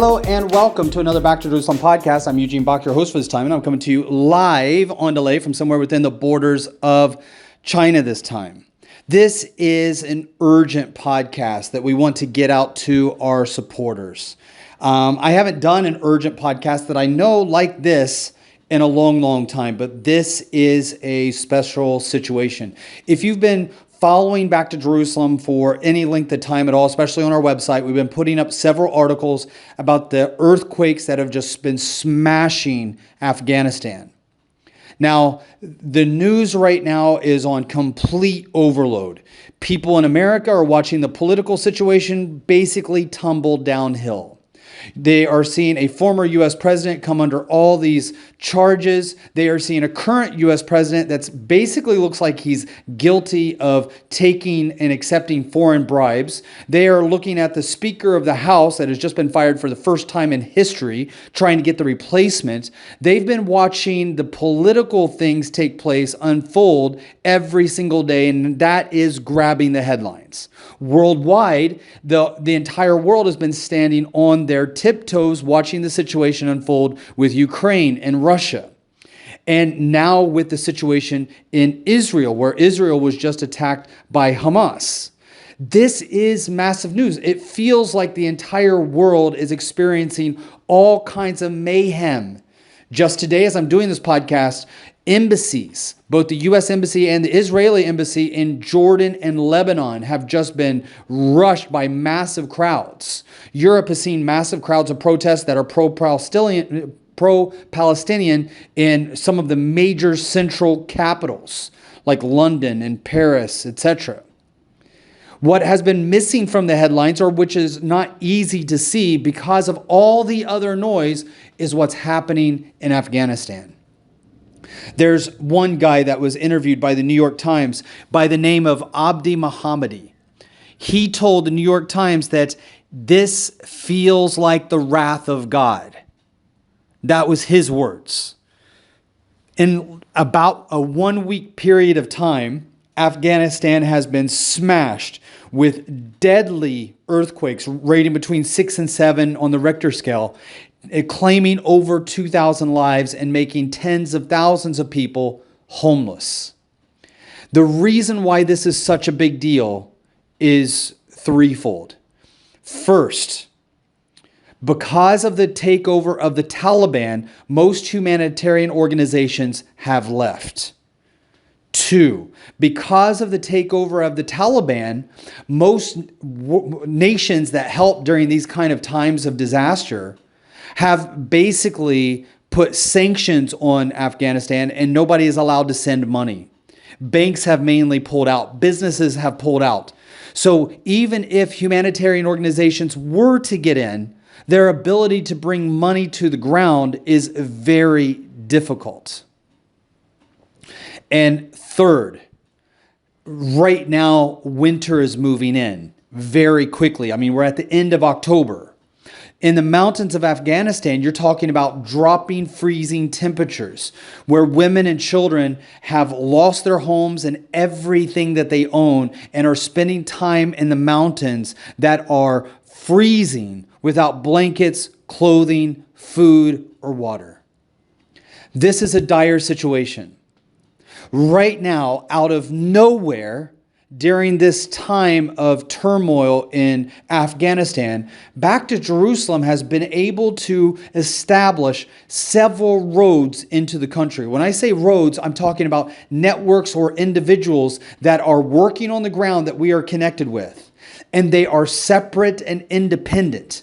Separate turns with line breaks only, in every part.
Hello and welcome to another Back to Jerusalem podcast. I'm Eugene Bach, your host for this time, and I'm coming to you live on delay from somewhere within the borders of China this time. This is an urgent podcast that we want to get out to our supporters. I haven't done an urgent podcast that I know like this in a long time, but this is a special situation. If you've been following Back to Jerusalem for any length of time at all, especially on our website, we've been putting up several articles about the earthquakes that have just been smashing Afghanistan. Now, the news right now is on complete overload. People in America are watching the political situation basically tumble downhill. They are seeing a former U.S. president come under all these charges. They are seeing a current U.S. president that's basically looks like he's guilty of taking and accepting foreign bribes. They are looking at the Speaker of the House that has just been fired for the first time in history, trying to get the replacement. They've been watching the political things take place unfold every single day, and that is grabbing the headlines. Worldwide, the entire world has been standing on their tiptoes watching the situation unfold with Ukraine and Russia. And now with the situation in Israel, where Israel was just attacked by Hamas. This is massive news. It feels like the entire world is experiencing all kinds of mayhem. Just today, as I'm doing this podcast, embassies, both the U.S. Embassy and the Israeli Embassy in Jordan and Lebanon have just been rushed by massive crowds. Europe has seen massive crowds of protests that are pro-Palestinian in some of the major central capitals like London and Paris, etc. What has been missing from the headlines, or which is not easy to see because of all the other noise, is what's happening in Afghanistan. There's one guy that was interviewed by the New York Times by the name of Abdi Mohammadi. He told the New York Times that this feels like the wrath of God. That was his words. In about a 1 week period of time, Afghanistan has been smashed with deadly earthquakes rating between 6 and 7 on the Richter scale, claiming over 2,000 lives and making tens of thousands of people homeless. The reason why this is such a big deal is threefold. First, because of the takeover of the Taliban, most humanitarian organizations have left. Two, because of the takeover of the Taliban, most nations that help during these kind of times of disaster have basically put sanctions on Afghanistan, and nobody is allowed to send money. Banks have mainly pulled out. Businesses have pulled out. So even if humanitarian organizations were to get in, their ability to bring money to the ground is very difficult. And third, right now, winter is moving in very quickly. I mean, we're at the end of October. In the mountains of Afghanistan, you're talking about dropping freezing temperatures where women and children have lost their homes and everything that they own and are spending time in the mountains that are freezing without blankets, clothing, food, or water. This is a dire situation. Right now, out of nowhere, during this time of turmoil in Afghanistan, Back to Jerusalem has been able to establish several roads into the country. When I say roads, I'm talking about networks or individuals that are working on the ground that we are connected with. And they are separate and independent.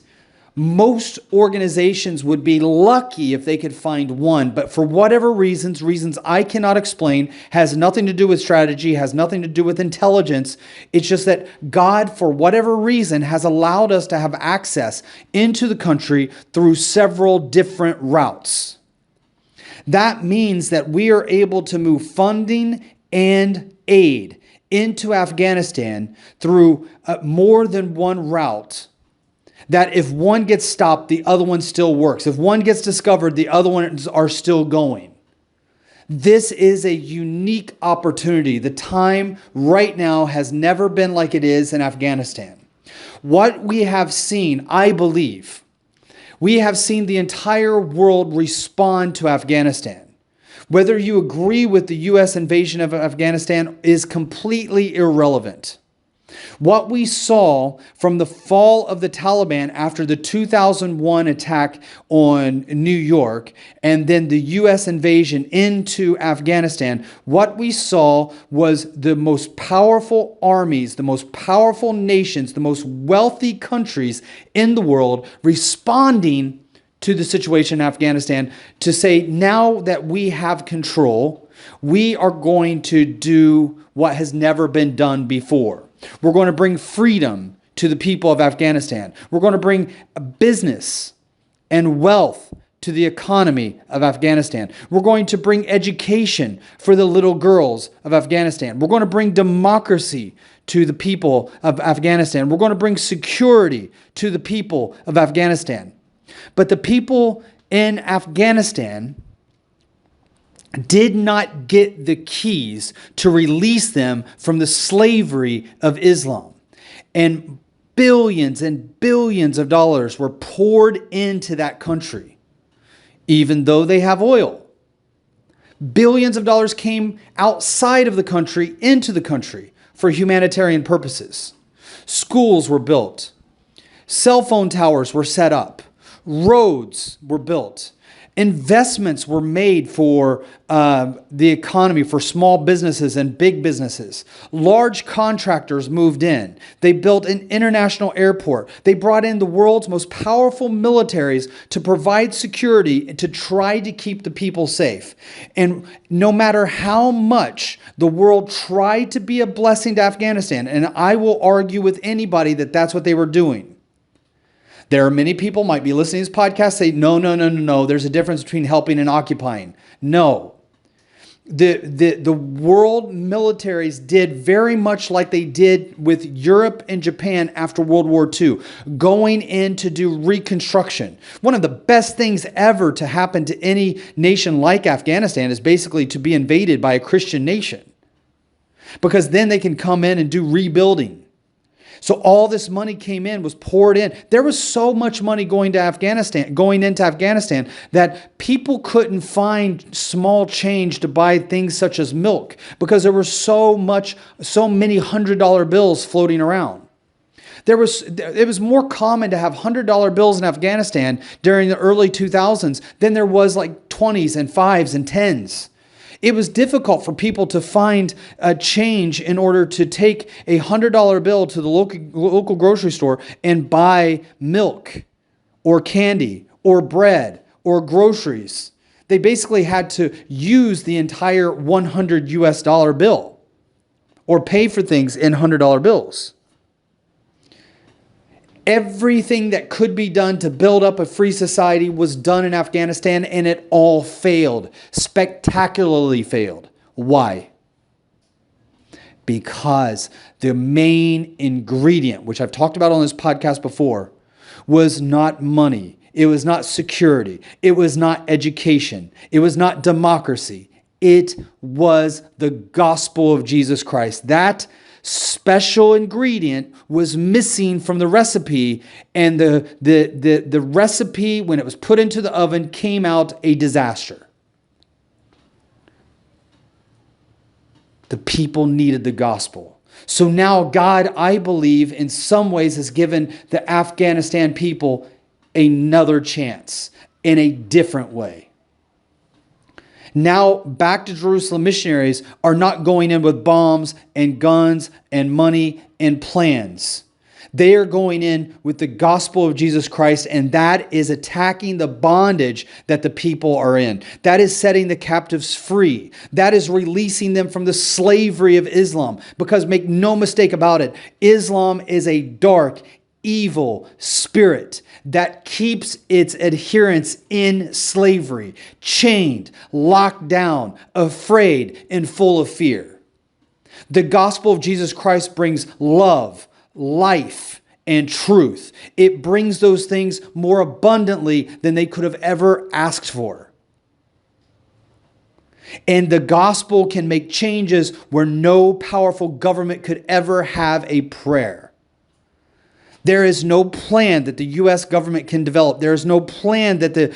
Most organizations would be lucky if they could find one, but for whatever reasons I cannot explain, has nothing to do with strategy, has nothing to do with intelligence. It's just that God, for whatever reason, has allowed us to have access into the country through several different routes. That means that we are able to move funding and aid into Afghanistan through more than one route. That if one gets stopped, the other one still works. If one gets discovered, the other ones are still going. This is a unique opportunity. The time right now has never been like it is in Afghanistan. What we have seen, I believe, We have seen the entire world respond to Afghanistan. Whether you agree with the U.S. invasion of Afghanistan is completely irrelevant. What we saw from the fall of the Taliban after the 2001 attack on New York and then the U.S. invasion into Afghanistan, what we saw was the most powerful armies, the most powerful nations, the most wealthy countries in the world responding to the situation in Afghanistan to say, now that we have control, we are going to do what has never been done before. We're going to bring freedom to the people of Afghanistan. We're going to bring business and wealth to the economy of Afghanistan. We're going to bring education for the little girls of Afghanistan. We're going to bring democracy to the people of Afghanistan. We're going to bring security to the people of Afghanistan. But the people in Afghanistan did not get the keys to release them from the slavery of Islam. And billions of dollars were poured into that country, even though they have oil. Billions of dollars came outside of the country into the country for humanitarian purposes. Schools were built. Cell phone towers were set up. Roads were built. Investments were made for the economy, for small businesses and big businesses. Large contractors moved in. They built an international airport. They brought in the world's most powerful militaries to provide security and to try to keep the people safe. And no matter how much the world tried to be a blessing to Afghanistan, and I will argue with anybody that that's what they were doing. There are many people might be listening to this podcast say, no. There's a difference between helping and occupying. No. The world militaries did very much like they did with Europe and Japan after World War II, going in to do reconstruction. One of the best things ever to happen to any nation like Afghanistan is basically to be invaded by a Christian nation, because then they can come in and do rebuilding. So all this money came in, was poured in. There was so much money going into Afghanistan that people couldn't find small change to buy things such as milk because there were so many $100 bills floating around. It was more common to have $100 bills in Afghanistan during the early 2000s than there was like 20s and 5s and 10s. It was difficult for people to find a change in order to take a $100 bill to the local grocery store and buy milk or candy or bread or groceries. They basically had to use the entire $100 bill or pay for things in $100 bills. Everything that could be done to build up a free society was done in Afghanistan, and it all failed. Spectacularly failed. Why? Because the main ingredient, which I've talked about on this podcast before, was not money. It was not security. It was not education. It was not democracy. It was the gospel of Jesus Christ. That special ingredient was missing from the recipe, and the recipe, when it was put into the oven, came out a disaster. The people needed the gospel. So now God, I believe, in some ways has given the Afghanistan people another chance in a different way. Now, Back to Jerusalem missionaries are not going in with bombs and guns and money and plans. They are going in with the gospel of Jesus Christ, and that is attacking the bondage that the people are in. That is setting the captives free. That is releasing them from the slavery of Islam. Because make no mistake about it, Islam is a dark, evil spirit that keeps its adherents in slavery, chained, locked down, afraid, and full of fear. The gospel of Jesus Christ brings love, life, and truth. It brings those things more abundantly than they could have ever asked for. And the gospel can make changes where no powerful government could ever have a prayer. There is no plan that the U.S. government can develop. There is no plan that the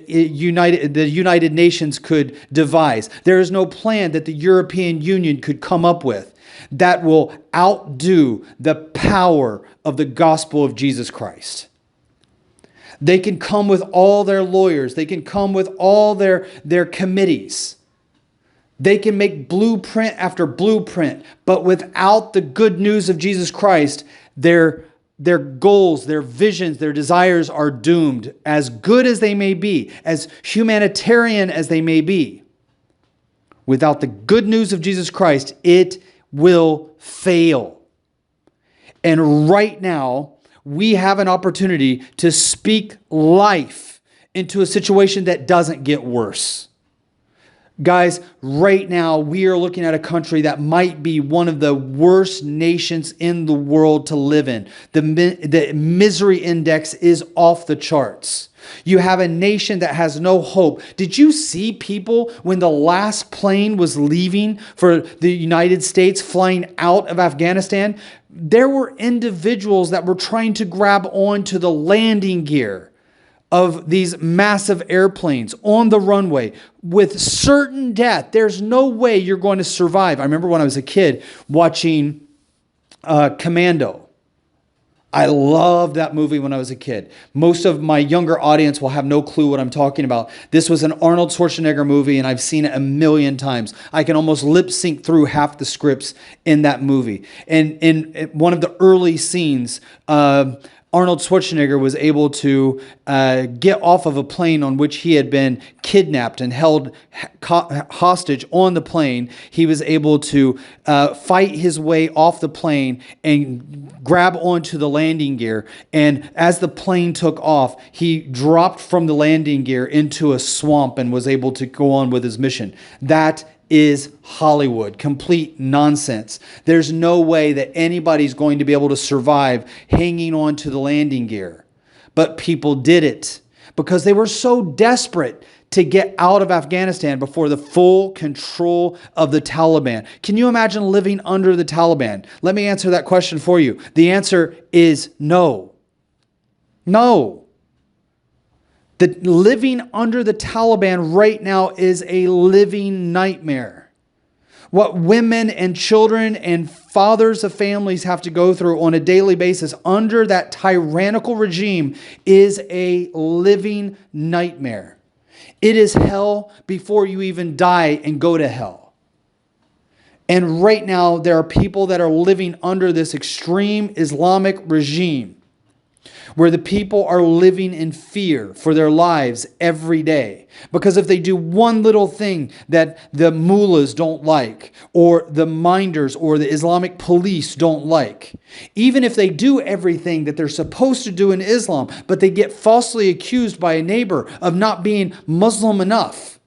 United Nations could devise. There is no plan that the European Union could come up with that will outdo the power of the gospel of Jesus Christ. They can come with all their lawyers. They can come with all their committees. They can make blueprint after blueprint, but without the good news of Jesus Christ, their goals, their visions, their desires are doomed, as good as they may be, as humanitarian as they may be. Without the good news of Jesus Christ, it will fail. And right now, we have an opportunity to speak life into a situation that doesn't get worse. Guys, right now we are looking at a country that might be one of the worst nations in the world to live in. The misery index is off the charts. You have a nation that has no hope. Did you see people when the last plane was leaving for the United States, flying out of Afghanistan? There were individuals that were trying to grab onto the landing gear of these massive airplanes on the runway with certain death. There's no way you're going to survive. I remember when I was a kid watching Commando. I loved that movie when I was a kid. Most of my younger audience will have no clue what I'm talking about. This was an Arnold Schwarzenegger movie, and I've seen it a million times. I can almost lip sync through half the scripts in that movie. And in one of the early scenes, Arnold Schwarzenegger was able to get off of a plane on which he had been kidnapped and held hostage on the plane. He was able to fight his way off the plane and grab onto the landing gear. And as the plane took off, he dropped from the landing gear into a swamp and was able to go on with his mission. That is Hollywood. Complete nonsense. There's no way that anybody's going to be able to survive hanging on to the landing gear. But people did it because they were so desperate to get out of Afghanistan before the full control of the Taliban. Can you imagine living under the Taliban? Let me answer that question for you. The answer is no. No. The living under the Taliban right now is a living nightmare. What women and children and fathers of families have to go through on a daily basis under that tyrannical regime is a living nightmare. It is hell before you even die and go to hell. And right now, there are people that are living under this extreme Islamic regime, where the people are living in fear for their lives every day. Because if they do one little thing that the mullahs don't like, or the minders or the Islamic police don't like, even if they do everything that they're supposed to do in Islam, but they get falsely accused by a neighbor of not being Muslim enough,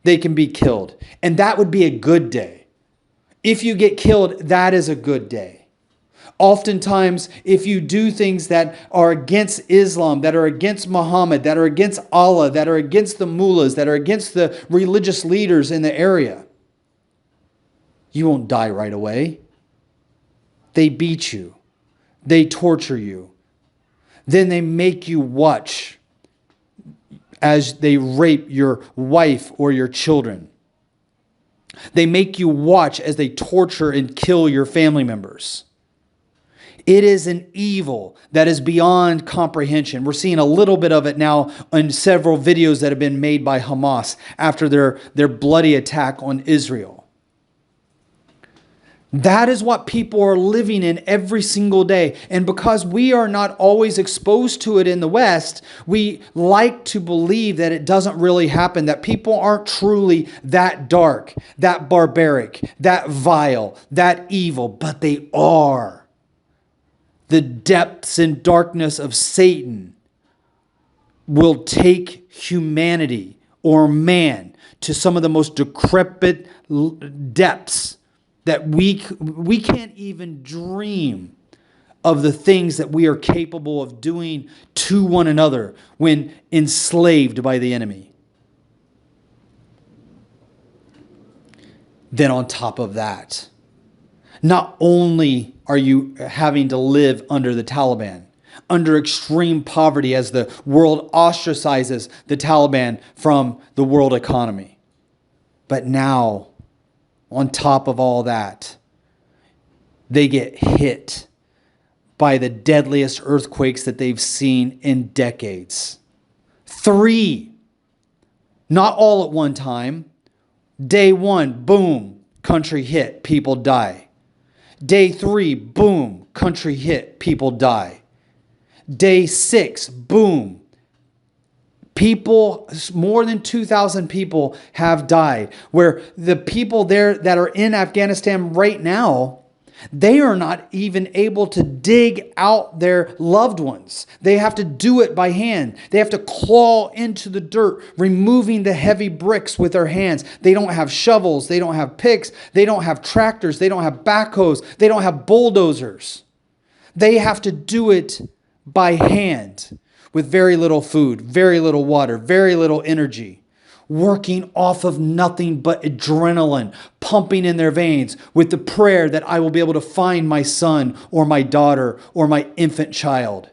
they can be killed. And that would be a good day. If you get killed, that is a good day. Oftentimes, if you do things that are against Islam, that are against Muhammad, that are against Allah, that are against the mullahs, that are against the religious leaders in the area, you won't die right away. They beat you. They torture you. Then they make you watch as they rape your wife or your children. They make you watch as they torture and kill your family members. It is an evil that is beyond comprehension. We're seeing a little bit of it now in several videos that have been made by Hamas after their bloody attack on Israel. That is what people are living in every single day. And because we are not always exposed to it in the West, we like to believe that it doesn't really happen, that people aren't truly that dark, that barbaric, that vile, that evil, but they are. The depths and darkness of Satan will take humanity or man to some of the most decrepit depths that we can't even dream of the things that we are capable of doing to one another when enslaved by the enemy. Then on top of that, Not only are you having to live under the Taliban, under extreme poverty as the world ostracizes the Taliban from the world economy, but now, on top of all that, they get hit by the deadliest earthquakes that they've seen in decades. 3, not all at one time. Day 1, boom, country hit, people die. Day 3, boom, country hit, people die. Day 6, boom, people, more than 2,000 people have died. Where the people there that are in Afghanistan right now, they are not even able to dig out their loved ones. They have to do it by hand. They have to claw into the dirt, removing the heavy bricks with their hands. They don't have shovels. They don't have picks. They don't have tractors. They don't have backhoes. They don't have bulldozers. They have to do it by hand with very little food, very little water, very little energy, working off of nothing but adrenaline pumping in their veins with the prayer that I will be able to find my son or my daughter or my infant child.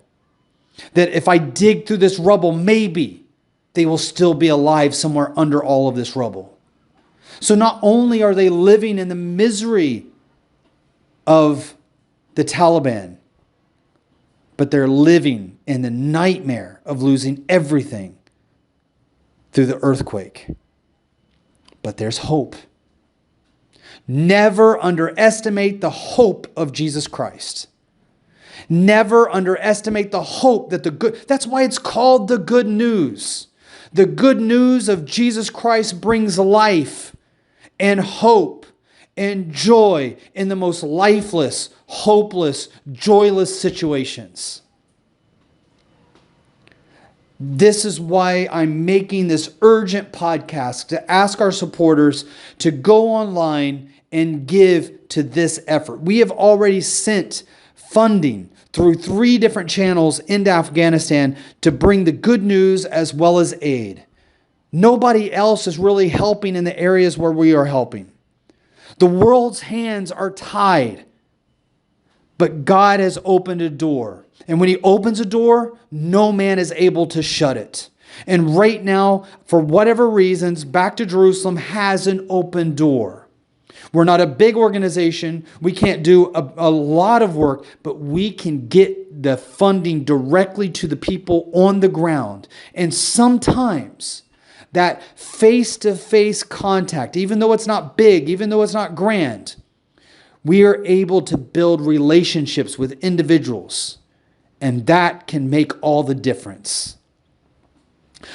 That if I dig through this rubble, maybe they will still be alive somewhere under all of this rubble. So not only are they living in the misery of the Taliban, but they're living in the nightmare of losing everything through the earthquake. But there's hope. Never underestimate the hope of Jesus Christ. Never underestimate the hope that that's why it's called the good news. The good news of Jesus Christ brings life and hope and joy in the most lifeless, hopeless, joyless situations. This is why I'm making this urgent podcast to ask our supporters to go online and give to this effort. We have already sent funding through 3 different channels into Afghanistan to bring the good news as well as aid. Nobody else is really helping in the areas where we are helping. The world's hands are tied, but God has opened a door. And when He opens a door, no man is able to shut it. And right now, for whatever reasons, Back to Jerusalem has an open door. We're not a big organization. We can't do a lot of work, but we can get the funding directly to the people on the ground. And sometimes that face-to-face contact, even though it's not big, even though it's not grand, we are able to build relationships with individuals. And that can make all the difference.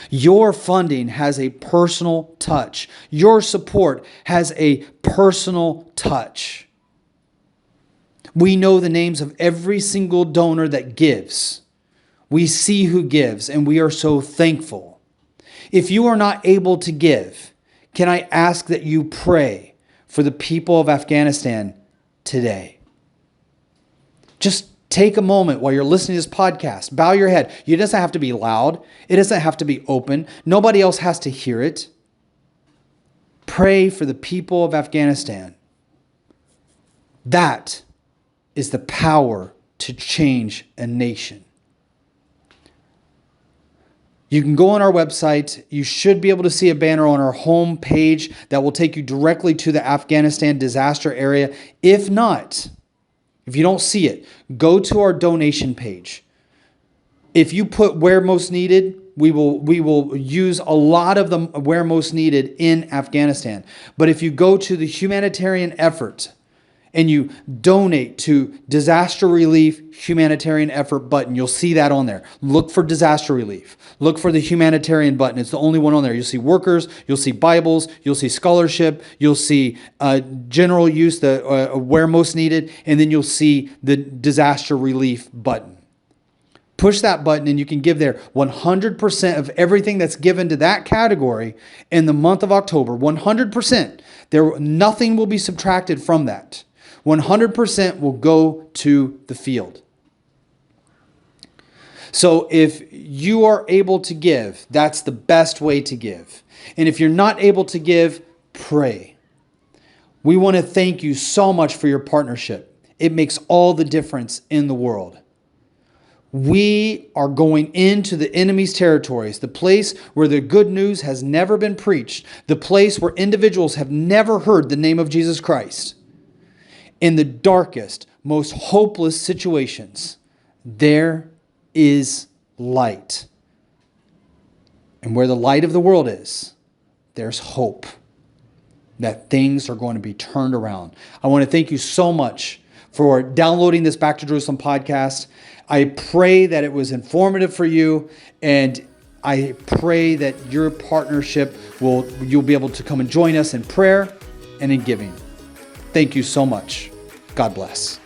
Your funding has a personal touch. Your support has a personal touch. We know the names of every single donor that gives. We see who gives, and we are so thankful. If you are not able to give, can I ask that you pray for the people of Afghanistan today? Just take a moment while you're listening to this podcast. Bow your head. It doesn't have to be loud. It doesn't have to be open. Nobody else has to hear it. Pray for the people of Afghanistan. That is the power to change a nation. You can go on our website. You should be able to see a banner on our home page that will take you directly to the Afghanistan disaster area. If not, if you don't see it, go to our donation page. If you put where most needed, we will use a lot of them where most needed in Afghanistan. But if you go to the humanitarian effort and you donate to disaster relief humanitarian effort button, you'll see that on there. Look for disaster relief. Look for the humanitarian button. It's the only one on there. You'll see workers, you'll see Bibles, you'll see scholarship, you'll see general use, the where most needed, and then you'll see the disaster relief button. Push that button and you can give there 100% of everything that's given to that category in the month of October. 100%. Nothing will be subtracted from that. 100% will go to the field. So if you are able to give, that's the best way to give. And if you're not able to give, pray. We want to thank you so much for your partnership. It makes all the difference in the world. We are going into the enemy's territories, the place where the good news has never been preached, the place where individuals have never heard the name of Jesus Christ. In the darkest, most hopeless situations, there is light. And where the light of the world is, there's hope that things are going to be turned around. I want to thank you so much for downloading this Back to Jerusalem podcast. I pray that it was informative for you, and I pray that your partnership you'll be able to come and join us in prayer and in giving. Thank you so much. God bless.